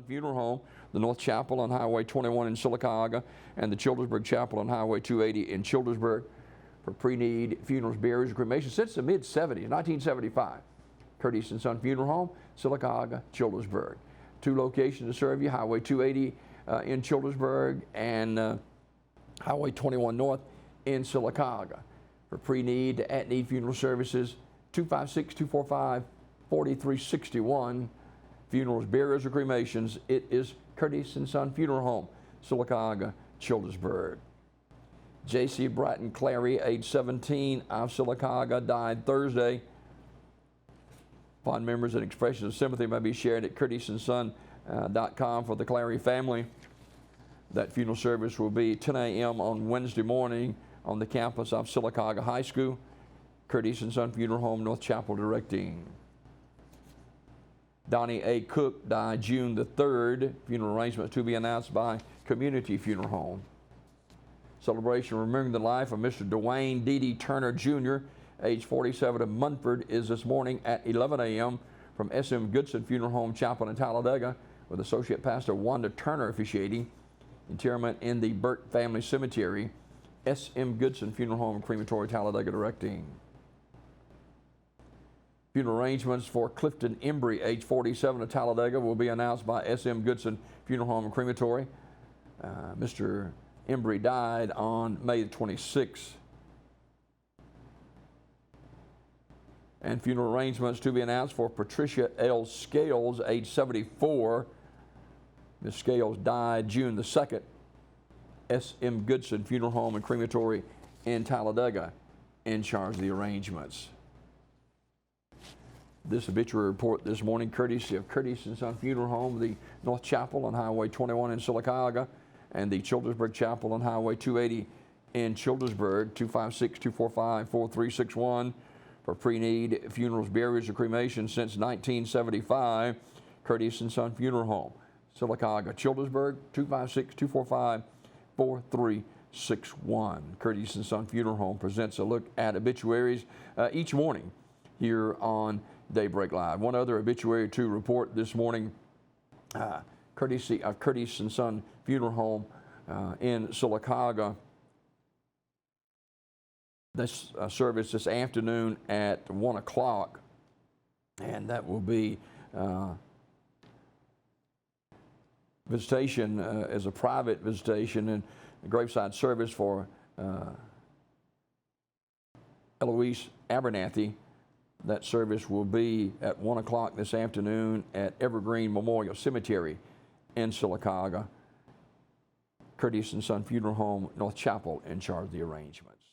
Funeral Home, the North Chapel on Highway 21 in Sylacauga, and the Childersburg Chapel on Highway 280 in Childersburg for pre-need funerals, burials, and cremation since the mid-70s, 1975. Curtis & Son Funeral Home, Sylacauga, Childersburg. 2 locations to serve you, Highway 280 in Childersburg and Highway 21 North in Sylacauga. For pre-need, at-need funeral services, 256-245-4361. Funerals, burials, or cremations, it is Curtis & Son Funeral Home, Sylacauga, Childersburg. J.C. Bratton Clary, age 17, of Sylacauga, died Thursday. Fond memories and expressions of sympathy may be shared at curtisandson.com for the Clary family. That funeral service will be 10 a.m. on Wednesday morning on the campus of Sylacauga High School. Curtis & Son Funeral Home, North Chapel, directing. Donnie A. Cook died June the 3rd. Funeral arrangements to be announced by Community Funeral Home. Celebration remembering the life of Mr. Dwayne D.D. Turner, Jr., age 47 of Munford, is this morning at 11 a.m. from S.M. Goodson Funeral Home Chapel in Talladega, with Associate Pastor Wanda Turner officiating. Interment in the Burt Family Cemetery. S.M. Goodson Funeral Home, Crematory, Talladega, directing. Funeral arrangements for Clifton Embry, age 47 of Talladega, will be announced by S.M. Goodson Funeral Home and Crematory. Mr. Embry died on May the 26th. And funeral arrangements to be announced for Patricia L. Scales, age 74. Ms. Scales died June the 2nd. S.M. Goodson Funeral Home and Crematory in Talladega in charge of the arrangements. This obituary report this morning, courtesy of Curtis & Son Funeral Home, the North Chapel on Highway 21 in Sylacauga, and the Childersburg Chapel on Highway 280 in Childersburg. 256-245-4361 for pre-need funerals, burials, or cremation since 1975. Curtis & Son Funeral Home, Sylacauga, Childersburg. 256-245-4361. Curtis & Son Funeral Home presents a look at obituaries each morning here on Daybreak Live. One other obituary to report this morning, courtesy of Curtis & Son Funeral Home in Sylacauga. This service this afternoon at 1 o'clock, and that will be visitation as a private visitation and a graveside service for Eloise Abernathy. That service will be at 1 o'clock this afternoon at Evergreen Memorial Cemetery in Sylacauga. Curtis & Son Funeral Home, North Chapel, in charge of the arrangements.